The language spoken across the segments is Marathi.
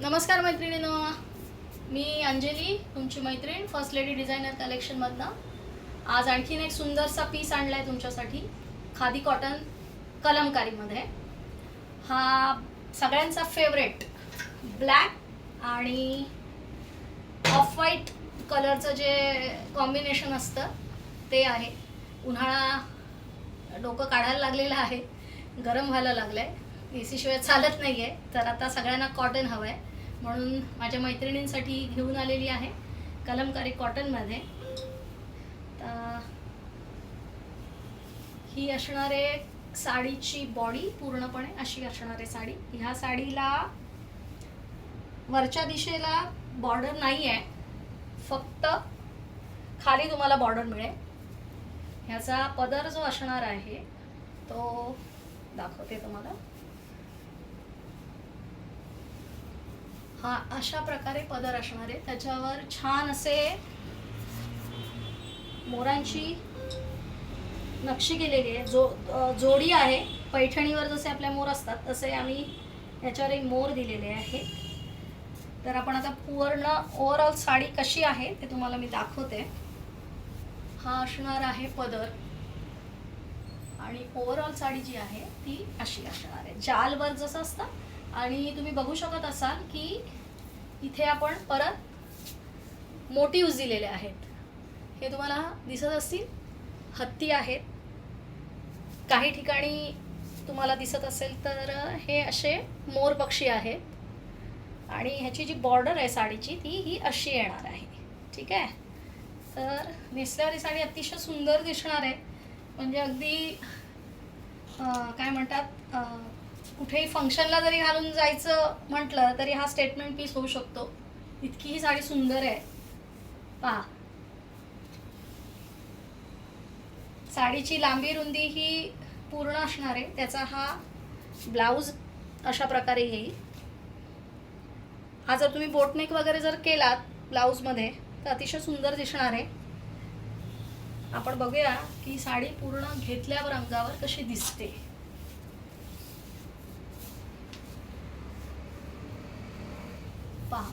नमस्कार मैत्रिणींनो, मी अंजली, तुमची मैत्रीण फर्स्ट लेडी डिझायनर कलेक्शनमधनं. आज आणखीन एक सुंदरसा पीस आणला आहे तुमच्यासाठी खादी कॉटन कलमकारीमध्ये. हा सगळ्यांचा फेवरेट ब्लॅक आणि ऑफ व्हाईट कलरचं जे कॉम्बिनेशन असतं ते आहे. उन्हाळा डोकं काढायला लागलेलं आहे, गरम व्हायला लागलं आहे, AC शिवाय चालत नाही आहे. तर आता सगळ्यांना कॉटन हवं आहे, म्हणून माझ्या मैत्रिणींसाठी घेऊन आलेली आहे कलमकारी कॉटनमध्ये. तर ही असणार आहे साडीची बॉडी, पूर्णपणे अशी असणार आहे साडी. ह्या साडीला वरच्या दिशेला बॉर्डर नाही आहे, फक्त खाली तुम्हाला बॉर्डर मिळेल. ह्याचा पदर जो असणार आहे तो दाखवते तुम्हाला. हा अशा प्रकारे पदर असणार आहे, त्याच्यावर छान असे मोरांची नक्षी केलेली आहे. जोडी आहे पैठणीवर, जसे आपल्या मोर असतात तसे आम्ही याच्यावर एक मोर दिलेले आहे. तर आपण आता पूर्ण ओव्हरऑल साडी कशी आहे ते तुम्हाला मी दाखवते. हा असणार आहे पदर आणि ओव्हरऑल साडी जी आहे ती अशी असणार आहे, जालवर जसं असतं. आणि तुम्ही बघू शकत असाल की इथे आपण परत मोटिव्स दिलेले आहेत. हे तुम्हाला दिसत असतील, हत्ती आहेत. काही ठिकाणी तुम्हाला दिसत असेल तर हे असे मोर पक्षी आहेत. आणि ह्याची जी बॉर्डर आहे साडीची ती ही अशी येणार आहे. ठीक आहे. तर नेसल्यावर ही साडी अतिशय सुंदर दिसणार आहे. म्हणजे अगदी काय म्हणतात, कुठेही फंक्शनला जरी घालून जायचं म्हटलं तरी हा स्टेटमेंट पीस होऊ शकतो. इतकी ही साडी सुंदर आहे. पहा, साडीची लांबी रुंदी ही पूर्ण असणार आहे. त्याचा हा ब्लाऊज अशा प्रकारे येईल. हा जर तुम्ही बोटनेक वगैरे जर केलात ब्लाऊजमध्ये तर अतिशय सुंदर दिसणार आहे. आपण बघूया की साडी पूर्ण घेतल्यावर अंगावर कशी दिसते. पहा,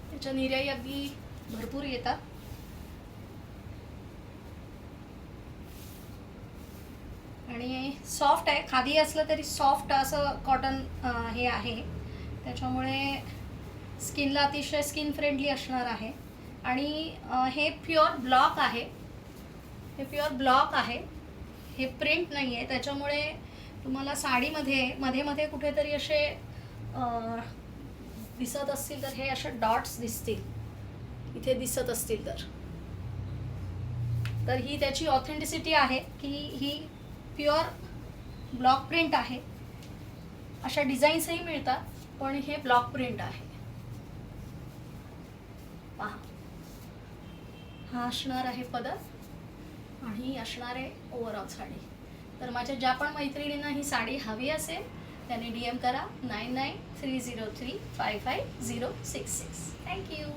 त्याच्या निर्याही अगदी भरपूर येतात. आणि सॉफ्ट आहे, खादी असलं तरी सॉफ्ट असं कॉटन हे आहे, त्याच्यामुळे स्किनला अतिशय स्किन फ्रेंडली असणार आहे. आणि हे प्युअर ब्लॉक आहे, हे प्युअर ब्लॉक आहे, हे प्रिंट नाही आहे. त्याच्यामुळे तुम्हाला साडीमध्ये मध्ये मध्ये कुठेतरी असे दिसत असतील तर हे असे डॉट्स दिसतील, इथे दिसत असतील तर ही त्याची ऑथेंटिसिटी आहे की ही प्युअर ब्लॉक प्रिंट आहे. अशा डिझाईन्सही मिळतात पण हे ब्लॉक प्रिंट आहे. पहा, हा असणार आहे पदर आणि असणार आहे ओव्हरऑल साडी. तर माझ्या ज्या पण मैत्रिणींना ही साडी हवी असेल त्यांनी DM करा 9930355066. थँक्यू.